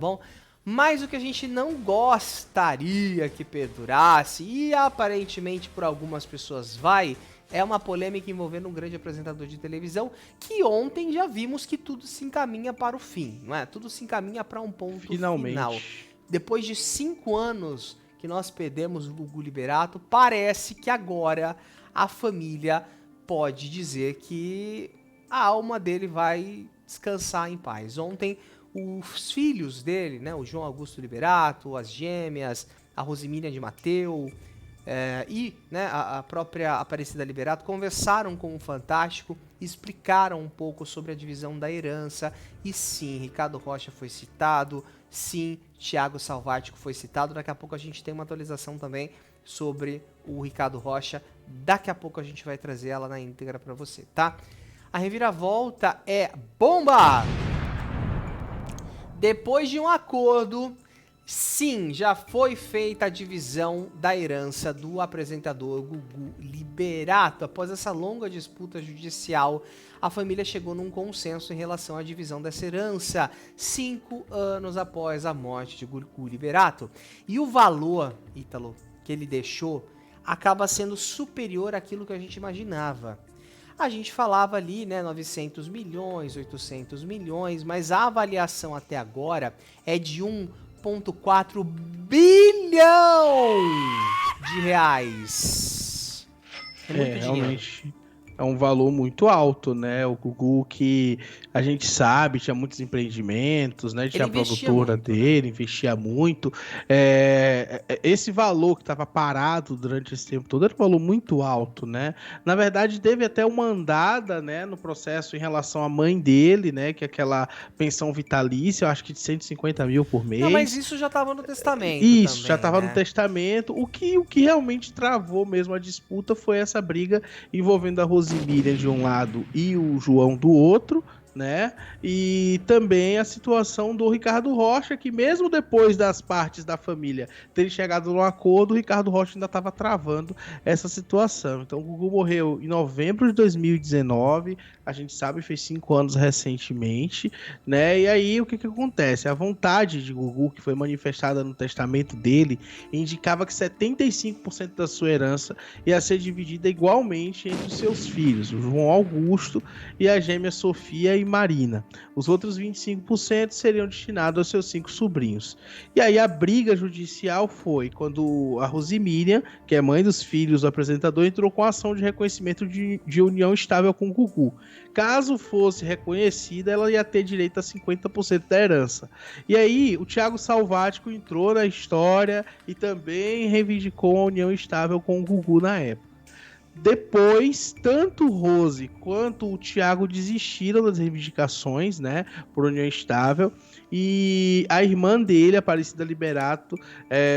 bom? Mas o que a gente não gostaria que perdurasse, e aparentemente por algumas pessoas vai, é uma polêmica envolvendo um grande apresentador de televisão, que ontem já vimos que tudo se encaminha para o fim, não é? Tudo se encaminha para um ponto final. Finalmente. Depois de 5 anos que nós perdemos o Gugu Liberato, parece que agora a família pode dizer que a alma dele vai descansar em paz. Ontem os filhos dele, né, o João Augusto Liberato, as gêmeas, a Rosimília de Mateu e né, a própria Aparecida Liberato conversaram com o Fantástico, explicaram um pouco sobre a divisão da herança e sim, Ricardo Rocha foi citado, sim, Thiago Salvático foi citado, daqui a pouco a gente tem uma atualização também sobre o Ricardo Rocha, daqui a pouco a gente vai trazer ela na íntegra para você, tá? A reviravolta é bomba! Depois de um acordo, sim, já foi feita a divisão da herança do apresentador Gugu Liberato. Após essa longa disputa judicial, a família chegou num consenso em relação à divisão dessa herança, 5 anos após a morte de Gugu Liberato. E o valor, Ítalo, que ele deixou, acaba sendo superior àquilo que a gente imaginava. A gente falava ali, né, 900 milhões, 800 milhões, mas a avaliação até agora é de 1,4 bilhão de reais. É muito dinheiro. Realmente é um valor muito alto, né? O Gugu, que a gente sabe, tinha muitos empreendimentos, né? Tinha a produtora muito, dele, investia muito. Esse valor que estava parado durante esse tempo todo era um valor muito alto, né? Na verdade, teve até uma andada, né, no processo em relação à mãe dele, né? Que é aquela pensão vitalícia, eu acho que de 150 mil por mês. Não, mas isso já estava no testamento Isso, também, já estava no né? testamento. O que realmente travou mesmo a disputa foi essa briga envolvendo a Rosimília de um lado e o João do outro, né? E também a situação do Ricardo Rocha, que mesmo depois das partes da família terem chegado num acordo, o Ricardo Rocha ainda estava travando essa situação. Então o Gugu morreu em novembro de 2019, a gente sabe, fez 5 anos recentemente, né? E aí o que acontece? A vontade de Gugu, que foi manifestada no testamento dele, indicava que 75% da sua herança ia ser dividida igualmente entre os seus filhos, o João Augusto e a gêmea Sofia e Marina. Os outros 25% seriam destinados aos seus 5 sobrinhos. E aí a briga judicial foi quando a Rosimília, que é mãe dos filhos do apresentador, entrou com a ação de reconhecimento de união estável com o Gugu. Caso fosse reconhecida, ela ia ter direito a 50% da herança. E aí o Thiago Salvático entrou na história e também reivindicou a união estável com o Gugu na época. Depois, tanto o Rose quanto o Thiago desistiram das reivindicações, né, por união estável, e a irmã dele, Aparecida Liberato,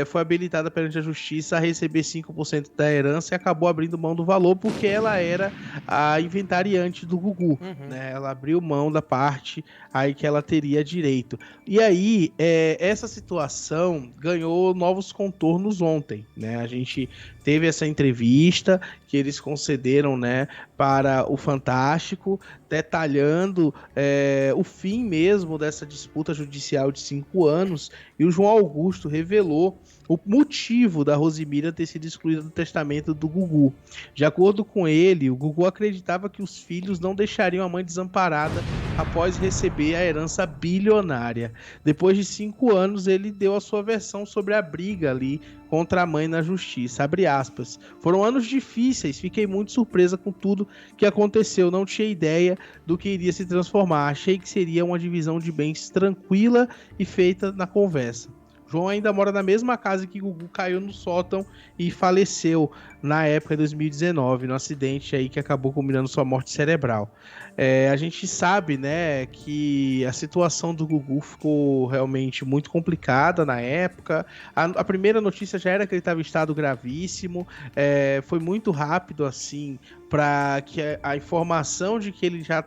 foi habilitada perante a justiça a receber 5% da herança e acabou abrindo mão do valor porque ela era a inventariante do Gugu, né, ela abriu mão da parte aí que ela teria direito. E aí, essa situação ganhou novos contornos ontem, né, a gente teve essa entrevista que eles concederam, né, para o Fantástico, detalhando o fim mesmo dessa disputa judicial de 5 anos, e o João Augusto revelou o motivo da Rosimília ter sido excluída do testamento do Gugu. De acordo com ele, o Gugu acreditava que os filhos não deixariam a mãe desamparada após receber a herança bilionária. Depois de 5 anos, ele deu a sua versão sobre a briga ali contra a mãe na justiça. Abre aspas. Foram anos difíceis, fiquei muito surpresa com tudo que aconteceu, não tinha ideia do que iria se transformar. Achei que seria uma divisão de bens tranquila e feita na conversa. João ainda mora na mesma casa que Gugu caiu no sótão e faleceu na época de 2019, no acidente aí que acabou culminando sua morte cerebral. A gente sabe, né, que a situação do Gugu ficou realmente muito complicada na época. A primeira notícia já era que ele estava em estado gravíssimo. Foi muito rápido assim para que a informação de que ele já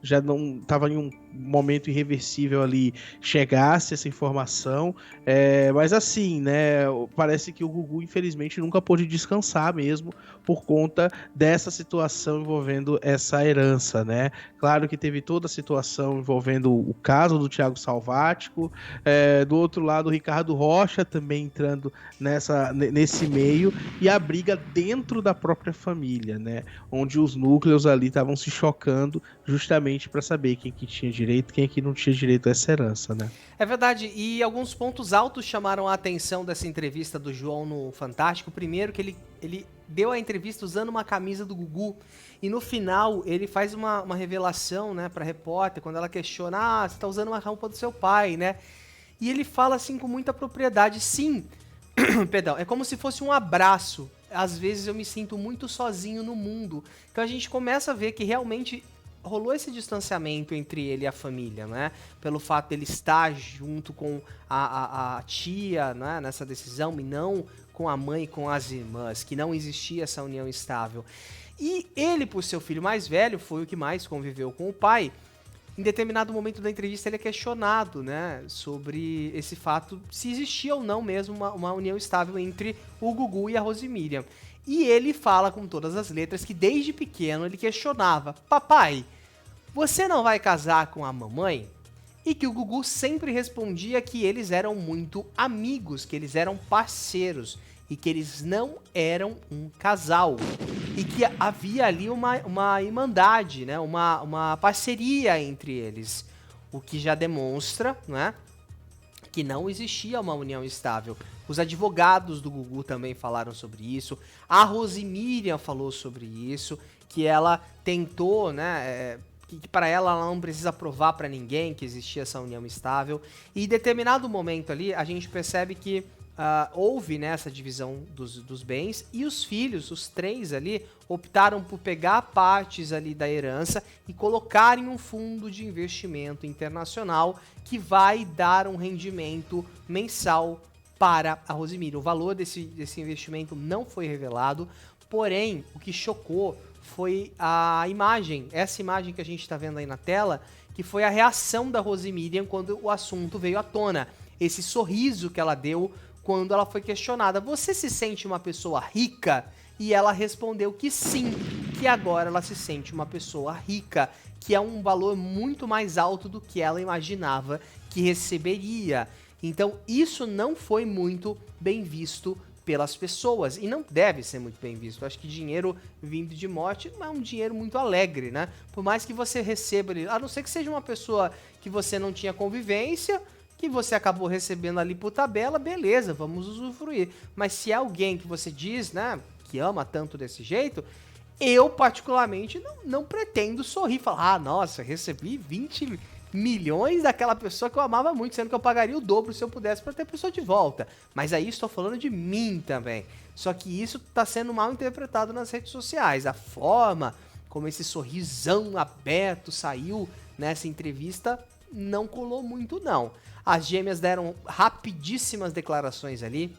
já não estava em um momento irreversível ali, chegasse essa informação. Mas assim, né, parece que o Gugu, infelizmente, nunca pôde descansar mesmo por conta dessa situação envolvendo essa herança, né? Claro que teve toda a situação envolvendo o caso do Thiago Salvático, do outro lado o Ricardo Rocha também entrando nesse meio, e a briga dentro da própria família, né? Onde os núcleos ali estavam se chocando justamente para saber quem que tinha direito, quem que não tinha direito a essa herança, né? É verdade, e alguns pontos altos chamaram a atenção dessa entrevista do João no Fantástico. Primeiro que ele deu a entrevista usando uma camisa do Gugu, e no final ele faz uma revelação, né, pra repórter, quando ela questiona, você tá usando uma roupa do seu pai, né? E ele fala assim com muita propriedade, sim, perdão, é como se fosse um abraço. Às vezes eu me sinto muito sozinho no mundo. Então a gente começa a ver que realmente rolou esse distanciamento entre ele e a família, né? Pelo fato dele estar junto com a tia, né, nessa decisão, e não com a mãe e com as irmãs, que não existia essa união estável. E ele, por ser o filho mais velho, foi o que mais conviveu com o pai. Em determinado momento da entrevista ele é questionado, né, sobre esse fato, se existia ou não mesmo uma união estável entre o Gugu e a Rosemiriam. E ele fala com todas as letras que desde pequeno ele questionava: papai, você não vai casar com a mamãe? E que o Gugu sempre respondia que eles eram muito amigos, que eles eram parceiros e que eles não eram um casal. E que havia ali uma irmandade, né? Uma parceria entre eles. O que já demonstra, né, que não existia uma união estável. Os advogados do Gugu também falaram sobre isso. A Rosemiriam falou sobre isso, que ela tentou, né, que para ela não precisa provar para ninguém que existia essa união estável. E em determinado momento ali, a gente percebe que houve, né, essa divisão dos bens, e os filhos, os três ali, optaram por pegar partes ali da herança e colocar em um fundo de investimento internacional que vai dar um rendimento mensal para a Rosemiriam. O valor desse investimento não foi revelado, porém, o que chocou foi a imagem, essa imagem que a gente está vendo aí na tela, que foi a reação da Rosemiriam quando o assunto veio à tona. Esse sorriso que ela deu quando ela foi questionada: você se sente uma pessoa rica? E ela respondeu que sim, que agora ela se sente uma pessoa rica, que é um valor muito mais alto do que ela imaginava que receberia. Então isso não foi muito bem visto pelas pessoas, e não deve ser muito bem visto. Eu acho que dinheiro vindo de morte não é um dinheiro muito alegre, né? Por mais que você receba, a não ser que seja uma pessoa que você não tinha convivência, que você acabou recebendo ali por tabela, beleza, vamos usufruir. Mas se é alguém que você diz, né, que ama tanto desse jeito, eu particularmente não pretendo sorrir, falar, nossa, recebi 20 milhões daquela pessoa que eu amava muito, sendo que eu pagaria o dobro se eu pudesse para ter a pessoa de volta. Mas aí estou falando de mim também. Só que isso está sendo mal interpretado nas redes sociais. A forma como esse sorrisão aberto saiu nessa entrevista não colou muito, não. As gêmeas deram rapidíssimas declarações ali.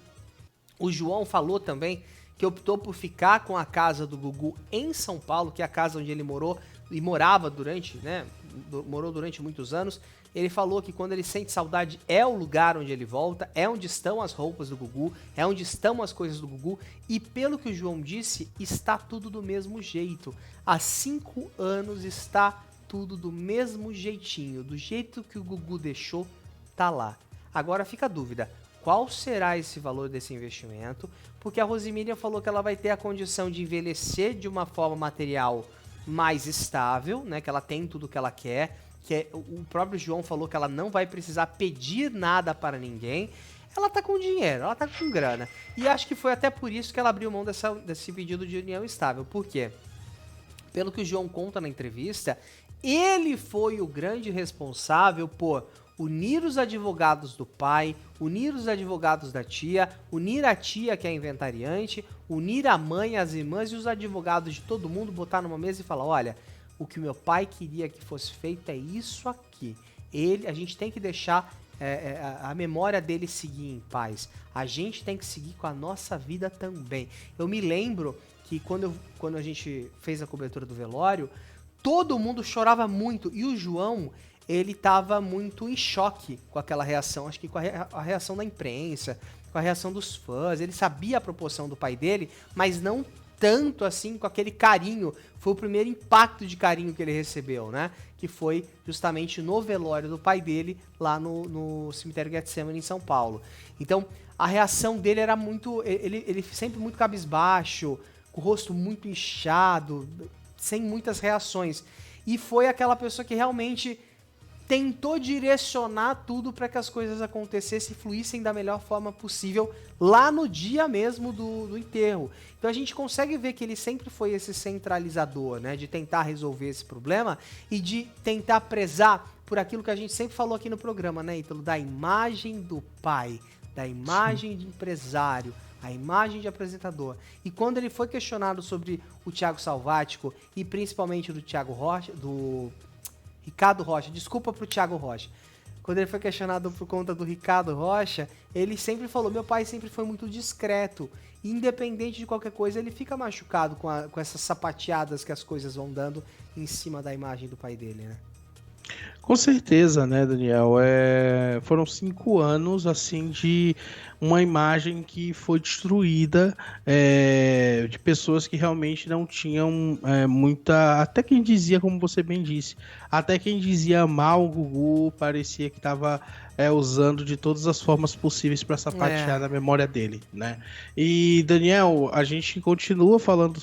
O João falou também que optou por ficar com a casa do Gugu em São Paulo, que é a casa onde ele morou e morava durante, né, morou durante muitos anos. Ele falou que quando ele sente saudade é o lugar onde ele volta, é onde estão as roupas do Gugu, é onde estão as coisas do Gugu, e pelo que o João disse, está tudo do mesmo jeito. Há 5 anos está tudo do mesmo jeitinho, do jeito que o Gugu deixou, tá lá. Agora fica a dúvida, qual será esse valor desse investimento? Porque a Rosemiriam falou que ela vai ter a condição de envelhecer de uma forma material mais estável, né? Que ela tem tudo que ela quer, o próprio João falou que ela não vai precisar pedir nada para ninguém. Ela tá com dinheiro, ela tá com grana. E acho que foi até por isso que ela abriu mão desse pedido de união estável. Por quê? Pelo que o João conta na entrevista, ele foi o grande responsável por unir os advogados do pai, unir os advogados da tia, unir a tia que é inventariante, unir a mãe, as irmãs e os advogados de todo mundo, botar numa mesa e falar: olha, o que o meu pai queria que fosse feito é isso aqui. A gente tem que deixar a memória dele seguir em paz. A gente tem que seguir com a nossa vida também. Eu me lembro que quando a gente fez a cobertura do velório, todo mundo chorava muito. E o João, ele tava muito em choque com aquela reação. Acho que com a reação da imprensa, com a reação dos fãs. Ele sabia a proporção do pai dele, mas não tanto assim, com aquele carinho. Foi o primeiro impacto de carinho que ele recebeu, né? Que foi justamente no velório do pai dele, lá no cemitério Getsemane, em São Paulo. Então, a reação dele era muito... Ele sempre muito cabisbaixo, com o rosto muito inchado, sem muitas reações. E foi aquela pessoa que realmente tentou direcionar tudo para que as coisas acontecessem e fluíssem da melhor forma possível lá no dia mesmo do enterro. Então a gente consegue ver que ele sempre foi esse centralizador, né, de tentar resolver esse problema e de tentar prezar por aquilo que a gente sempre falou aqui no programa, né, Ítalo, da imagem do pai, da imagem de empresário, a imagem de apresentador. E quando ele foi questionado sobre o Thiago Salvático e principalmente do Thiago Rocha, do Ricardo Rocha, desculpa pro Thiago Rocha. Quando ele foi questionado por conta do Ricardo Rocha, ele sempre falou, meu pai sempre foi muito discreto. E independente de qualquer coisa, ele fica machucado com essas sapateadas que as coisas vão dando em cima da imagem do pai dele, né? Com certeza, né, Daniel? Foram 5 anos assim de uma imagem que foi destruída, de pessoas que realmente não tinham muita. Até quem dizia, como você bem disse, até quem dizia mal o Gugu parecia que estava usando de todas as formas possíveis para sapatear na memória dele, né? E Daniel, a gente continua falando